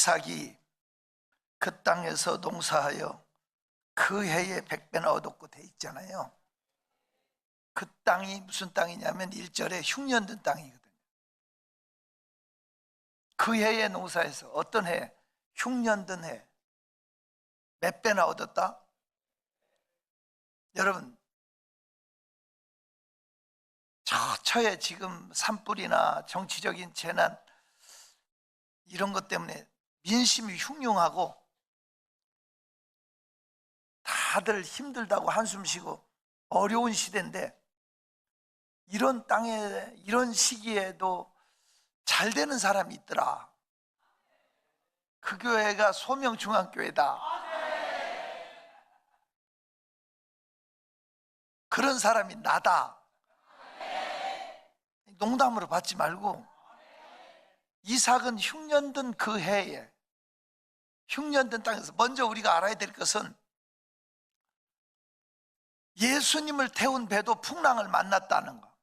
이삭이 그 땅에서 농사하여 그 해에 100배나 얻었고 돼 있잖아요. 그 땅이 무슨 땅이냐면 1절에 흉년된 땅이거든요. 그 해에 농사해서 어떤 해? 흉년된 해. 몇 배나 얻었다? 여러분, 처에 지금 산불이나 정치적인 재난 이런 것 때문에 민심이 흉흉하고 다들 힘들다고 한숨 쉬고 어려운 시대인데, 이런 땅에 이런 시기에도 잘 되는 사람이 있더라. 그 교회가 소명중앙교회다. 그런 사람이 나다. 농담으로 받지 말고, 이삭은 흉년된 그 해에 흉년된 땅에서 먼저 우리가 알아야 될 것은, 예수님을 태운 배도 풍랑을 만났다는 거.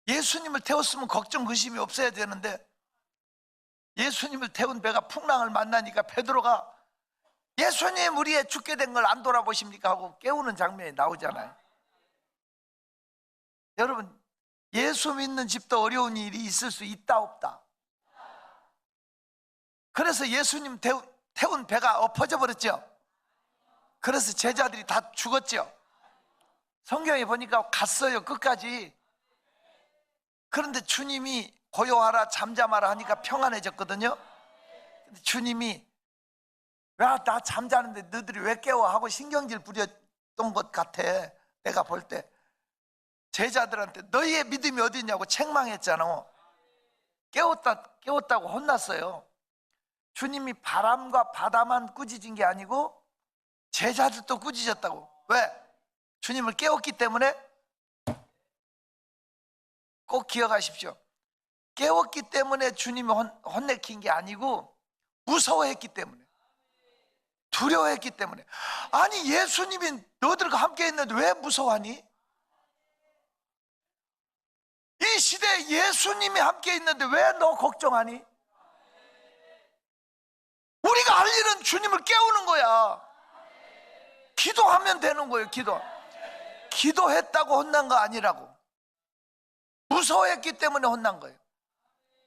예수님을 태웠으면 걱정 근심이 없어야 되는데, 예수님을 태운 배가 풍랑을 만나니까 베드로가 예수님 우리의 죽게 된 걸 안 돌아보십니까 하고 깨우는 장면이 나오잖아요. 여러분, 예수 믿는 집도 어려운 일이 있을 수 있다 없다? 그래서 예수님 태운 배가 엎어져 버렸죠. 그래서 제자들이 다 죽었죠. 성경에 보니까 갔어요, 끝까지. 그런데 주님이 고요하라 잠잠하라 하니까 평안해졌거든요. 근데 주님이 야, 나 잠자는데 너희들이 왜 깨워 하고 신경질 부렸던 것 같아. 내가 볼 때 제자들한테 너희의 믿음이 어디 있냐고 책망했잖아. 깨웠다고 혼났어요. 주님이 바람과 바다만 꾸짖은 게 아니고 제자들도 꾸짖었다고. 왜? 주님을 깨웠기 때문에. 꼭 기억하십시오. 깨웠기 때문에 주님이 혼내킨 게 아니고 무서워했기 때문에, 두려워했기 때문에. 아니, 예수님이 너들과 함께 있는데 왜 무서워하니? 이 시대에 예수님이 함께 있는데 왜 너 걱정하니? 우리가 할 일은 주님을 깨우는 거야. 기도하면 되는 거예요. 기도했다고 혼난 거 아니라고. 무서워했기 때문에 혼난 거예요.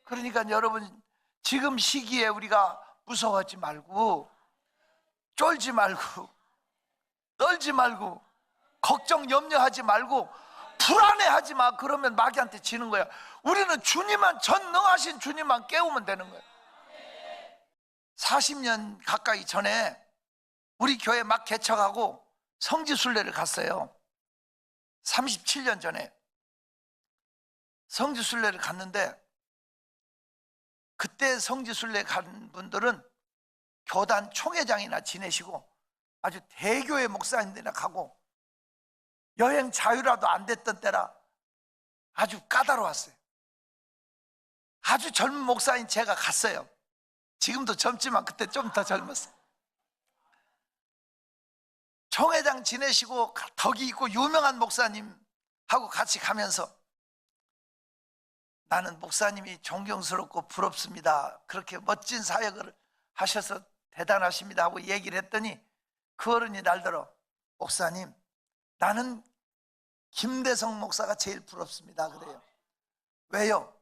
그러니까 여러분, 지금 시기에 우리가 무서워하지 말고, 쫄지 말고, 떨지 말고, 걱정 염려하지 말고, 불안해하지 마. 그러면 마귀한테 지는 거야. 우리는 주님만, 전능하신 주님만 깨우면 되는 거예요. 40년 가까이 전에 우리 교회 막 개척하고 성지순례를 갔어요. 37년 전에 성지순례를 갔는데, 그때 성지순례 간 분들은 교단 총회장이나 지내시고 아주 대교회 목사님들이나 가고, 여행 자유라도 안 됐던 때라 아주 까다로웠어요. 아주 젊은 목사인 제가 갔어요. 지금도 젊지만 그때 좀 더 젊었어요. 총회장 지내시고 덕이 있고 유명한 목사님하고 같이 가면서 나는 목사님이 존경스럽고 부럽습니다. 그렇게 멋진 사역을 하셔서 대단하십니다 하고 얘기를 했더니, 그 어른이 날더러 목사님, 나는 김대성 목사가 제일 부럽습니다 그래요. 왜요?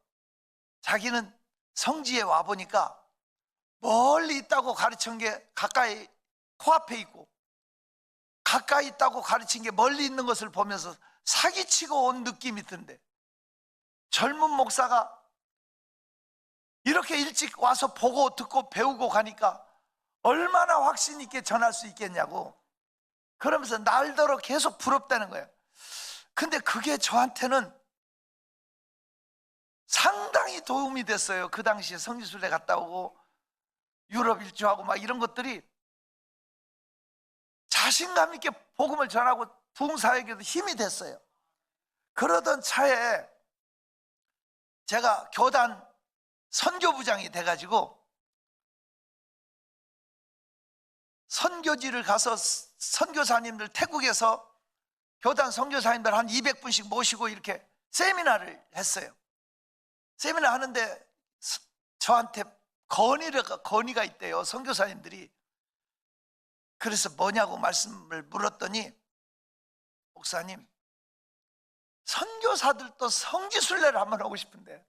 자기는 성지에 와보니까 멀리 있다고 가르친 게 가까이 코앞에 있고, 가까이 있다고 가르친 게 멀리 있는 것을 보면서 사기치고 온 느낌이 든대. 젊은 목사가 이렇게 일찍 와서 보고 듣고 배우고 가니까 얼마나 확신 있게 전할 수 있겠냐고. 그러면서 날더러 계속 부럽다는 거예요. 근데 그게 저한테는 상당히 도움이 됐어요. 그 당시에 성지순례 갔다 오고 유럽 일주하고 막 이런 것들이 자신감 있게 복음을 전하고 부흥사역에도 힘이 됐어요. 그러던 차에 제가 교단 선교부장이 돼가지고 선교지를 가서 선교사님들, 태국에서 교단 선교사님들 한 200분씩 모시고 이렇게 세미나를 했어요. 세미나 하는데 저한테 건의가 있대요, 선교사님들이. 그래서 뭐냐고 말씀을 물었더니, 목사님, 선교사들도 성지순례를 한번 하고 싶은데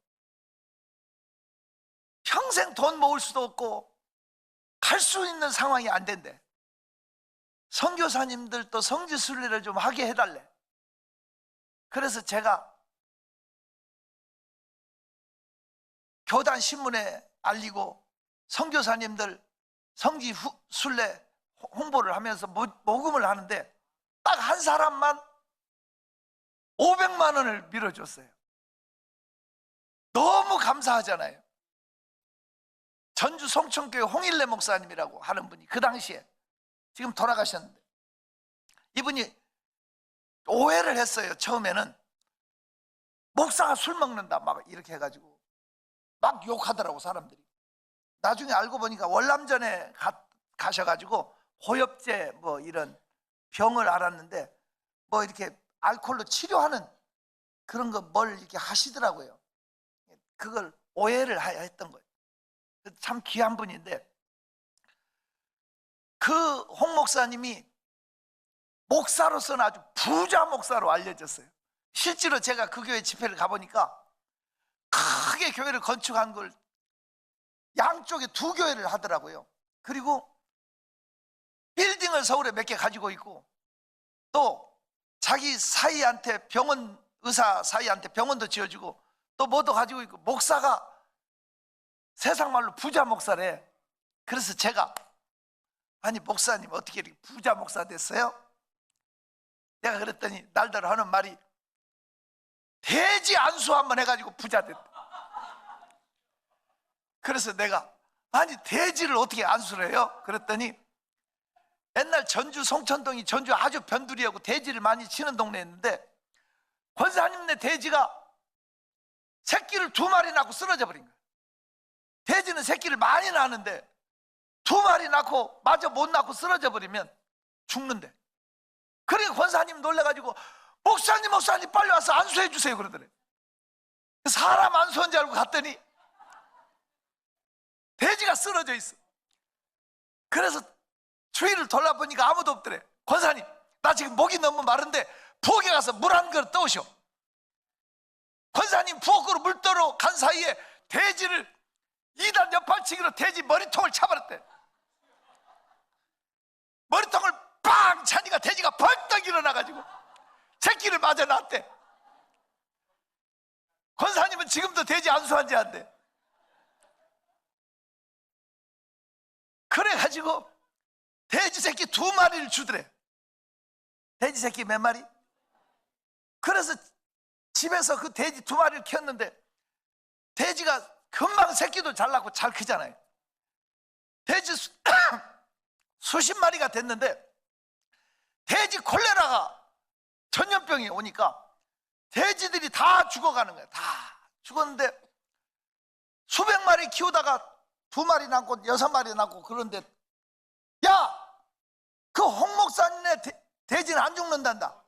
평생 돈 모을 수도 없고 갈 수 있는 상황이 안 된대. 선교사님들도 성지순례를 좀 하게 해달래. 그래서 제가 교단 신문에 알리고 선교사님들 성지순례 홍보를 하면서 모금을 하는데 딱 한 사람만 500만 원을 밀어줬어요. 너무 감사하잖아요. 전주 송천교회 홍일래 목사님이라고 하는 분이 그 당시에, 지금 돌아가셨는데, 이분이 오해를 했어요. 처음에는 목사가 술 먹는다 막 이렇게 해가지고 막 욕하더라고 사람들이. 나중에 알고 보니까 월남전에 가셔가지고 호엽제 뭐 이런 병을 앓았는데 뭐 이렇게 알코올로 치료하는 그런 거 뭘 이렇게 하시더라고요. 그걸 오해를 했던 거예요. 참 귀한 분인데, 그 홍 목사님이 목사로서는 아주 부자 목사로 알려졌어요. 실제로 제가 그 교회 집회를 가보니까 크게 교회를 건축한 걸 양쪽에 2교회를 하더라고요. 그리고 빌딩을 서울에 몇 개 가지고 있고, 또 자기 사이한테 병원, 의사 사이한테 병원도 지어주고 또 뭐도 가지고 있고, 목사가 세상 말로 부자 목사래. 그래서 제가, 아니 목사님 어떻게 이렇게 부자 목사 됐어요? 내가 그랬더니 날더러 하는 말이, 돼지 안수 한번 해가지고 부자 됐다. 그래서 내가, 아니 돼지를 어떻게 안수를 해요? 그랬더니 옛날 전주 송천동이 전주 아주 변두리하고 돼지를 많이 치는 동네였는데, 권사님네 돼지가 새끼를 2마리 낳고 쓰러져 버린 거예요. 돼지는 새끼를 많이 낳는데 2마리 낳고 마저 못 낳고 쓰러져 버리면 죽는데, 그러니까 권사님 놀래가지고 목사님 빨리 와서 안수해 주세요 그러더래. 사람 안수한 줄 알고 갔더니 돼지가 쓰러져 있어. 그래서 주위를 돌아보니까 아무도 없더래. 권사님, 나 지금 목이 너무 마른데 부엌에 가서 물 한 그릇 떠오셔. 권사님 부엌으로 물 떠러 간 사이에 돼지를 2단 옆팔치기로 돼지 머리통을 차버렸대. 머리통을 빵 차니까 돼지가 벌떡 일어나가지고 새끼를 맞아 낳았대. 권사님은 지금도 돼지 안수한 지 안 돼. 그래가지고 돼지 새끼 2마리를 주더래. 돼지 새끼 몇 마리? 그래서 집에서 그 돼지 2마리를 키웠는데, 돼지가 금방 새끼도 잘 낳고 잘 크잖아요. 돼지 수십 마리가 됐는데, 돼지 콜레라가 전염병이 오니까 돼지들이 다 죽어가는 거야. 다 죽었는데, 수백 마리 키우다가 2마리 낳고 6마리 낳고, 그런데 야, 그 홍 목사님네 돼지는 안 죽는단다.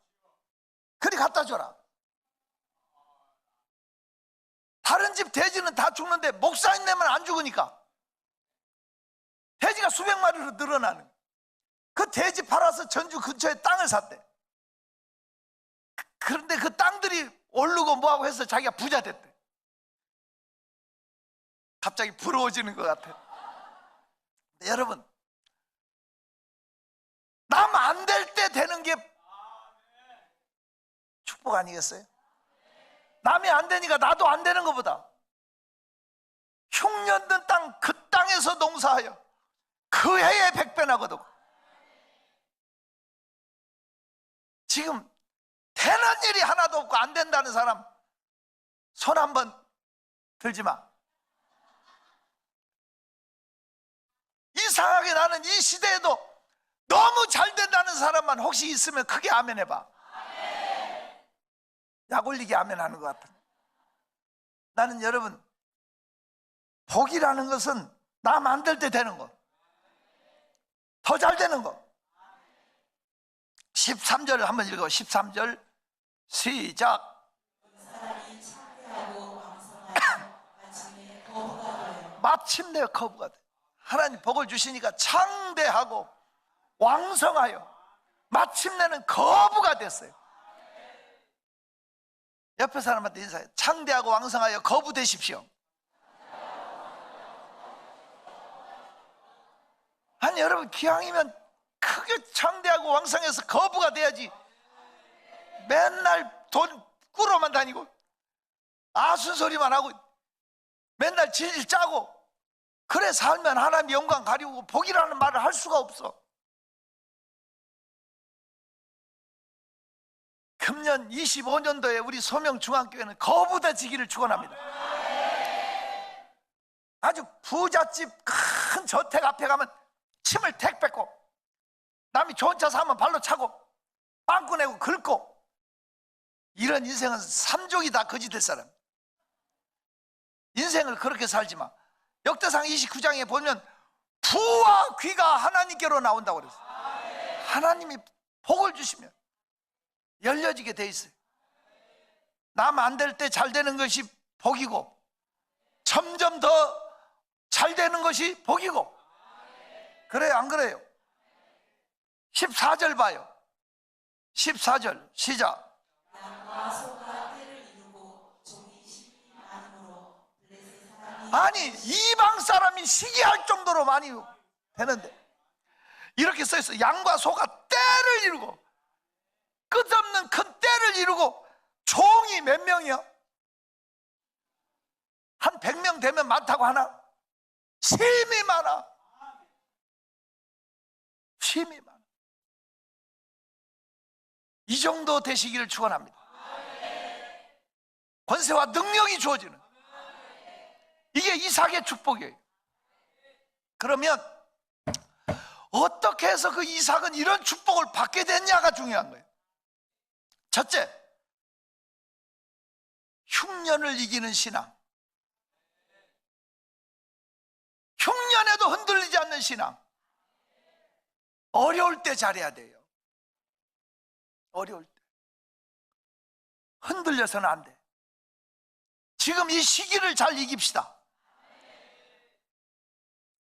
그리 갖다 줘라. 다른 집 돼지는 다 죽는데 목사님네만 안 죽으니까 돼지가 수백 마리로 늘어나는. 그 돼지 팔아서 전주 근처에 땅을 샀대. 그런데 그 땅들이 오르고 뭐하고 해서 자기가 부자 됐대. 갑자기 부러워지는 것 같아. 근데 여러분, 남 안 될 때 되는 게 축복 아니겠어요? 남이 안 되니까 나도 안 되는 것보다 흉년든 땅, 그 땅에서 농사하여 그 해에 100배나 거두고. 지금 되는 일이 하나도 없고 안 된다는 사람 손 한번 들지 마. 이상하게 나는 이 시대에도 너무 잘 된다는 사람만 혹시 있으면 크게 아멘 해봐. 약 올리게 아멘 하는 것 같아. 나는 여러분, 복이라는 것은 남 안 될 때 되는 거, 더 잘 되는 거. 13절을 한번 읽어. 13절 시작. 마침내 거부가 돼. 하나님 복을 주시니까 창대하고 왕성하여 마침내는 거부가 됐어요. 옆에 사람한테 인사해. 창대하고 왕성하여 거부되십시오. 아니 여러분, 기왕이면 크게 창대하고 왕성해서 거부가 돼야지. 맨날 돈 꾸러만 다니고 아순소리만 하고 맨날 질질 짜고 그래 살면 하나님 영광 가리우고 복이라는 말을 할 수가 없어. 금년 25년도에 우리 소명중앙교회는 거부되지기를 축원합니다. 아주 부잣집 큰 저택 앞에 가면 침을 택 뱉고 남이 좋은 차 사면 발로 차고 빵꾸 내고 긁고, 이런 인생은 삼족이 다 거지 될 사람. 인생을 그렇게 살지 마. 역대상 29장에 보면 부와 귀가 하나님께로 나온다고 그랬어요. 하나님이 복을 주시면 열려지게 돼 있어요. 남 안 될 때 잘 되는 것이 복이고 점점 더 잘 되는 것이 복이고. 그래요, 안 그래요? 14절 봐요. 14절 시작. 아니 이방 사람이 시기할 정도로 많이 되는데 이렇게 써 있어. 양과 소가 떼를 이루고, 끝없는 큰 떼를 이루고. 종이 몇 명이요? 한 100명 되면 많다고 하나? 심이 많아. 심이 많아. 이 정도 되시기를 축원합니다. 권세와 능력이 주어지는, 이게 이삭의 축복이에요. 그러면 어떻게 해서 그 이삭은 이런 축복을 받게 됐냐가 중요한 거예요. 첫째, 흉년을 이기는 신앙. 흉년에도 흔들리지 않는 신앙. 어려울 때 잘해야 돼요. 어려울 때 흔들려서는 안 돼. 지금 이 시기를 잘 이깁시다.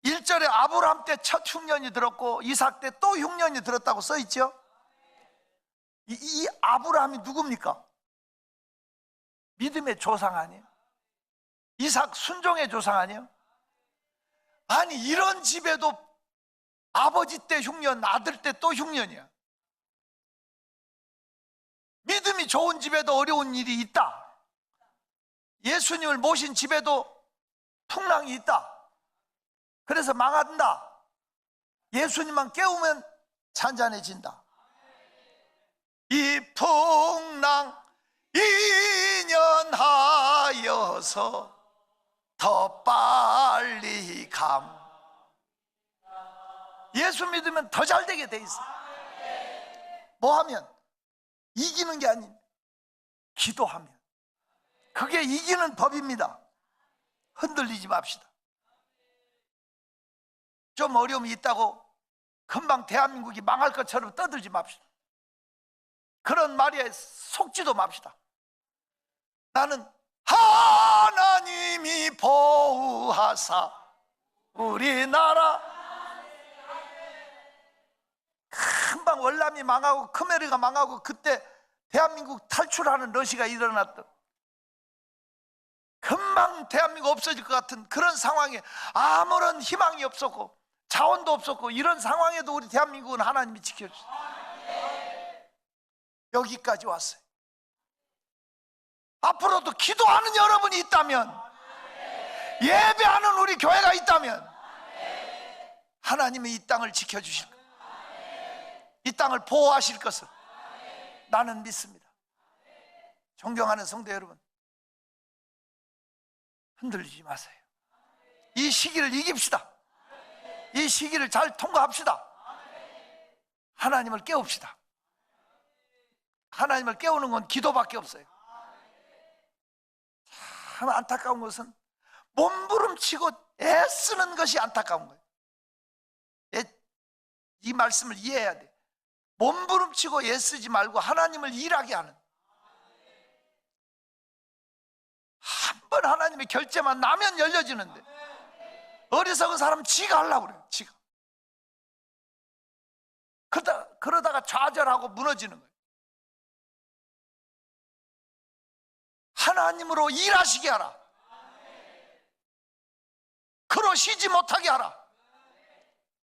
1절에 아브라함 때 첫 흉년이 들었고 이삭 때 또 흉년이 들었다고 써 있죠. 이 아브라함이 누굽니까? 믿음의 조상 아니에요? 이삭 순종의 조상 아니에요? 아니 이런 집에도 아버지 때 흉년, 아들 때 또 흉년이야. 믿음이 좋은 집에도 어려운 일이 있다. 예수님을 모신 집에도 풍랑이 있다. 그래서 망한다. 예수님만 깨우면 잔잔해진다. 이 풍랑 인연하여서 더 빨리 감. 예수 믿으면 더 잘 되게 돼 있어. 뭐 하면? 이기는 게 아닌 기도하면. 그게 이기는 법입니다. 흔들리지 맙시다. 좀 어려움이 있다고 금방 대한민국이 망할 것처럼 떠들지 맙시다. 그런 말에 속지도 맙시다. 나는 하나님이 보호하사 우리나라, 금방 월남이 망하고 크메르가 망하고 그때 대한민국 탈출하는 러시가 일어났던, 금방 대한민국 없어질 것 같은 그런 상황에 아무런 희망이 없었고 자원도 없었고, 이런 상황에도 우리 대한민국은 하나님이 지켜주셨어요. 여기까지 왔어요. 앞으로도 기도하는 여러분이 있다면, 예배하는 우리 교회가 있다면 하나님이 이 땅을 지켜주실 거예요. 이 땅을 보호하실 것을 나는 믿습니다. 존경하는 성도 여러분, 흔들리지 마세요. 이 시기를 이깁시다. 이 시기를 잘 통과합시다. 하나님을 깨웁시다. 하나님을 깨우는 건 기도밖에 없어요. 참 안타까운 것은 몸부림치고 애쓰는 것이 안타까운 거예요. 이 말씀을 이해해야 돼. 몸부림치고 애쓰지 말고 하나님을 일하게 하는, 한 번 하나님의 결제만 나면 열려지는데 어리석은 사람은 지가 하려고 그래요. 지가. 그러다가 좌절하고 무너지는 거예요. 하나님으로 일하시게 하라. 그로 쉬지 못하게 하라.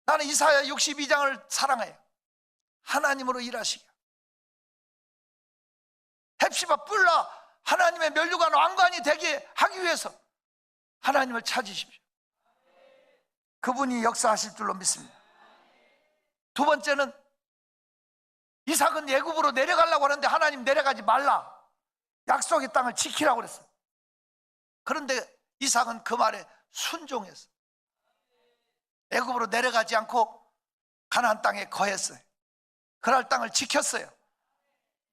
나는 이사야 62장을 사랑해요. 하나님으로 일하시게. 헵시바 뿔라 하나님의 면류관 왕관이 되게 하기 위해서 하나님을 찾으십시오. 그분이 역사하실 줄로 믿습니다. 두 번째는 이삭은 애굽으로 내려가려고 하는데 하나님 내려가지 말라. 약속의 땅을 지키라고 그랬어요. 그런데 이삭은 그 말에 순종했어요. 애굽으로 내려가지 않고 가나안 땅에 거했어요. 그날 땅을 지켰어요.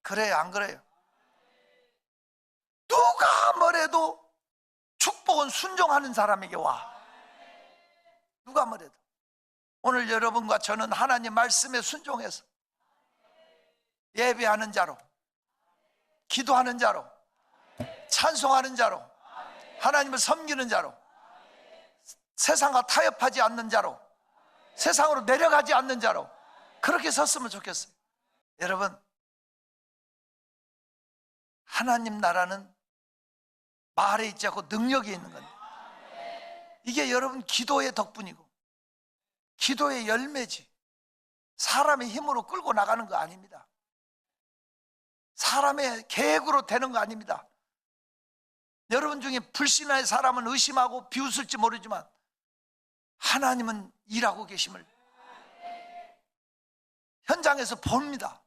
그래요, 안 그래요? 누가 뭐래도 축복은 순종하는 사람에게 와. 누가 뭐래도. 오늘 여러분과 저는 하나님 말씀에 순종해서 예배하는 자로, 기도하는 자로, 찬송하는 자로, 하나님을 섬기는 자로, 세상과 타협하지 않는 자로, 세상으로 내려가지 않는 자로 그렇게 섰으면 좋겠어요. 여러분, 하나님 나라는 말에 있지 않고 능력이 있는 겁니다. 이게 여러분 기도의 덕분이고 기도의 열매지, 사람의 힘으로 끌고 나가는 거 아닙니다. 사람의 계획으로 되는 거 아닙니다. 여러분 중에 불신의 사람은 의심하고 비웃을지 모르지만 하나님은 일하고 계심을 현장에서 봅니다.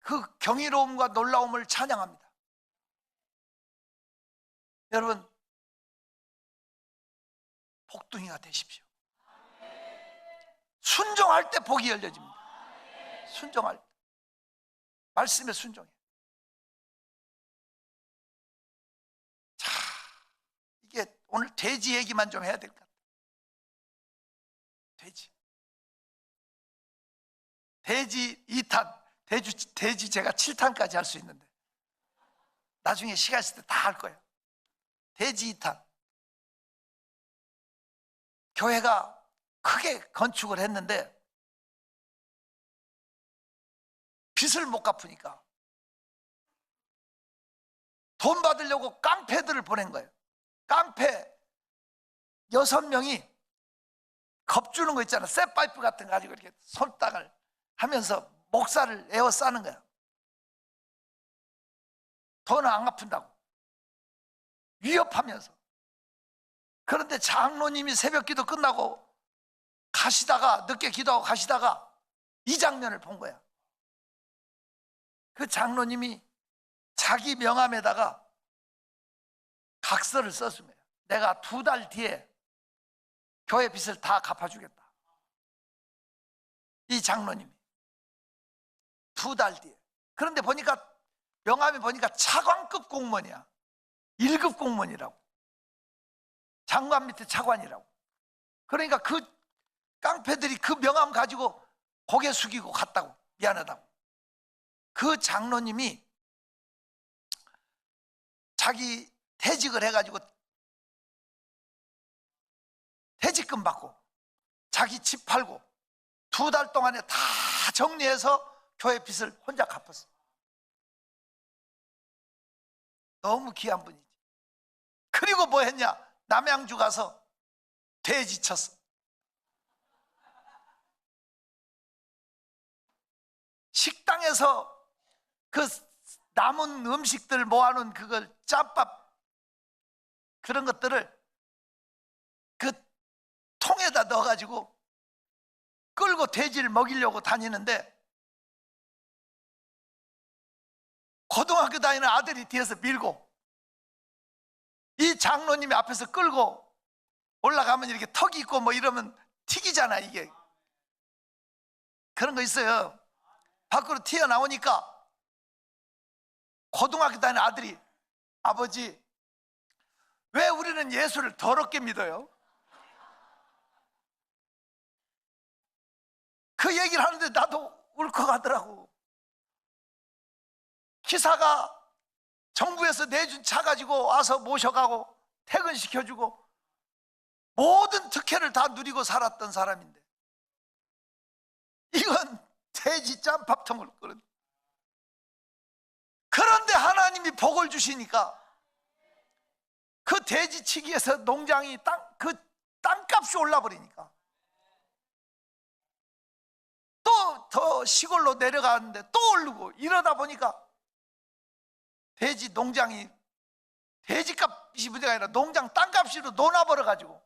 그 경이로움과 놀라움을 찬양합니다. 여러분, 복둥이가 되십시오. 순종할 때 복이 열려집니다. 순종할 때. 말씀에 순종해. 자, 이게 오늘 돼지 얘기만 좀 해야 될 것 같아요. 돼지 2탄, 돼지 제가 7탄까지 할 수 있는데 나중에 시간 있을 때 다 할 거예요. 돼지 2탄. 교회가 크게 건축을 했는데 빚을 못 갚으니까 돈 받으려고 깡패들을 보낸 거예요. 깡패 6명이 겁주는 거 있잖아. 쇠파이프 같은 거 가지고 이렇게 손땅을 하면서 목살을 에워싸는 거야. 돈을 안 갚는다고 위협하면서. 그런데 장로님이 새벽기도 끝나고 가시다가, 늦게 기도하고 가시다가 이 장면을 본 거야. 그 장로님이 자기 명함에다가 각서를 썼습니다. 내가 2달 뒤에 교회 빚을 다 갚아주겠다. 이 장로님이 2달 뒤에. 그런데 보니까 명함에 보니까 차관급 공무원이야. 1급 공무원이라고. 장관 밑에 차관이라고. 그러니까 그 깡패들이 그 명함 가지고 고개 숙이고 갔다고. 미안하다고. 그 장로님이 자기 퇴직을 해가지고 퇴직금 받고 자기 집 팔고 2달 동안에 다 정리해서 교회 빚을 혼자 갚았어. 너무 귀한 분이지. 그리고 뭐 했냐? 남양주 가서 돼지 쳤어. 식당에서 그 남은 음식들 모아놓은 그걸 짬밥 그런 것들을 그 통에다 넣어가지고 끌고 돼지를 먹이려고 다니는데 고등학교 다니는 아들이 뒤에서 밀고 이 장로님이 앞에서 끌고 올라가면 이렇게 턱이 있고 뭐 이러면 튀기잖아. 이게 그런 거 있어요. 밖으로 튀어나오니까 고등학교 다니는 아들이 아버지 왜 우리는 예수를 더럽게 믿어요? 그 얘기를 하는데 나도 울컥하더라고. 기사가 정부에서 내준 차 가지고 와서 모셔가고 퇴근시켜주고 모든 특혜를 다 누리고 살았던 사람인데 이건 돼지 짬밥통을 끓은. 그런데 하나님이 복을 주시니까 그 돼지치기에서 농장이 그 땅값이 올라버리니까 또 더 시골로 내려가는데 또 오르고, 이러다 보니까 돼지 농장이, 돼지값이 문제가 아니라 농장 땅값으로 논아버려 가지고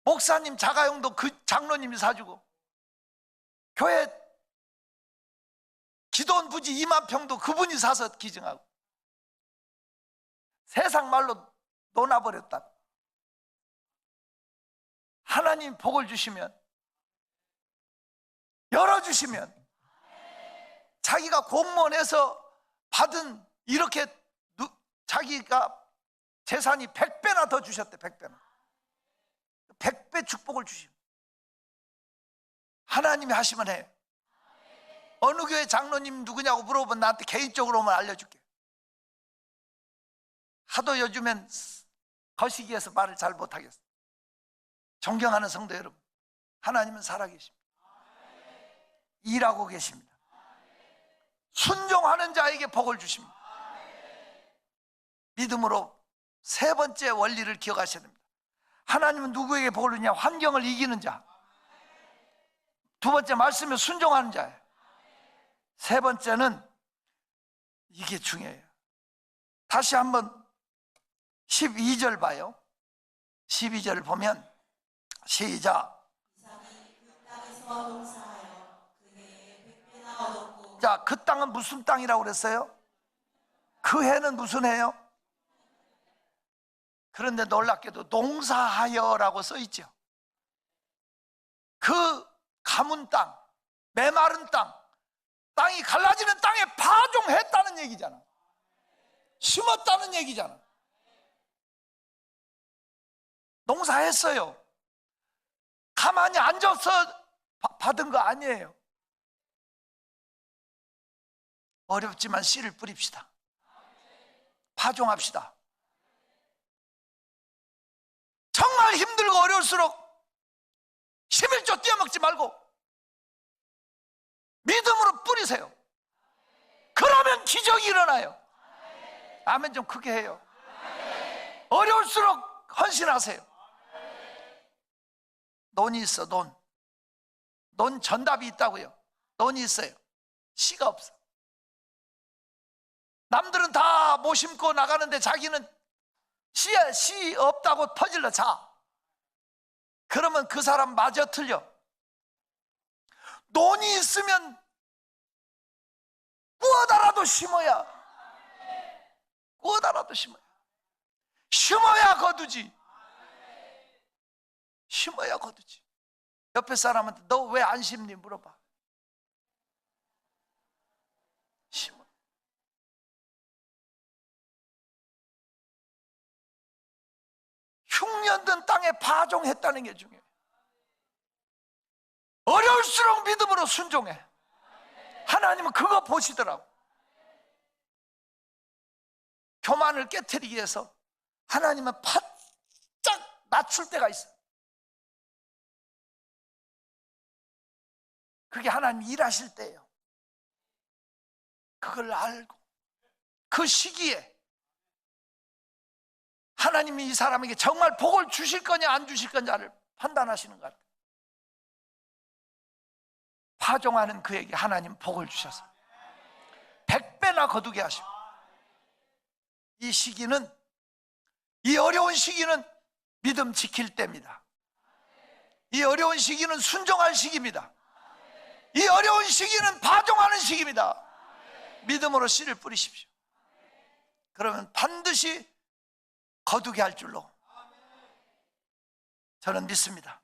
목사님 자가용도 그 장로님이 사주고 교회 기도원 부지 2만 평도 그분이 사서 기증하고 세상 말로 논아버렸다. 하나님 복을 주시면, 열어주시면 자기가 공무원에서 받은 이렇게 자기가 재산이 100배나 더 주셨대. 100배나 100배 축복을 주시면 하나님이 하시면 해요. 어느 교회 장로님 누구냐고 물어보면 나한테 개인적으로 오면 알려줄게. 하도 요즘엔 거시기에서 말을 잘 못하겠어. 존경하는 성도 여러분, 하나님은 살아계십니다. 일하고 계십니다. 순종하는 자에게 복을 주십니다. 믿음으로 세 번째 원리를 기억하셔야 됩니다. 하나님은 누구에게 복을 주냐? 환경을 이기는 자. 두 번째, 말씀에 순종하는 자예요. 세 번째는, 이게 중요해요. 다시 한번 12절 봐요. 12절을 보면 시작. 자, 그 땅은 무슨 땅이라고 그랬어요? 그 해는 무슨 해요? 그런데 놀랍게도 농사하여라고 써 있죠. 그 가문 땅, 메마른 땅, 땅이 갈라지는 땅에 파종했다는 얘기잖아. 심었다는 얘기잖아. 농사했어요. 가만히 앉아서 받은 거 아니에요. 어렵지만 씨를 뿌립시다. 파종합시다. 정말 힘들고 어려울수록 11조 띄어먹지 말고 믿음으로 뿌리세요. 그러면 기적이 일어나요. 아멘 좀 크게 해요. 어려울수록 헌신하세요. 논이 있어. 논 전답이 있다고요. 논이 있어요. 씨가 없어. 남들은 다 못 심고 나가는데 자기는 씨 없다고 퍼질러 자. 그러면 그 사람 마저 틀려. 논이 있으면 구워다라도 심어야, 구워다라도 심어야 거두지. 심어야 거두지. 옆에 사람한테 너 왜 안 심니 물어봐. 심어. 흉년된 땅에 파종했다는 게 중요해요. 어려울수록 믿음으로 순종해. 하나님은 그거 보시더라고. 교만을 깨트리기 위해서 하나님은 바짝 낮출 때가 있어. 그게 하나님 일하실 때예요. 그걸 알고 그 시기에 하나님이 이 사람에게 정말 복을 주실 거냐 안 주실 거냐를 판단하시는 것 같아요. 파종하는 그에게 하나님 복을 주셔서 100배나 거두게 하시고, 이 시기는, 이 어려운 시기는 믿음 지킬 때입니다. 이 어려운 시기는 순종할 시기입니다. 이 어려운 시기는 파종하는 시기입니다. 믿음으로 씨를 뿌리십시오. 그러면 반드시 거두게 할 줄로 저는 믿습니다.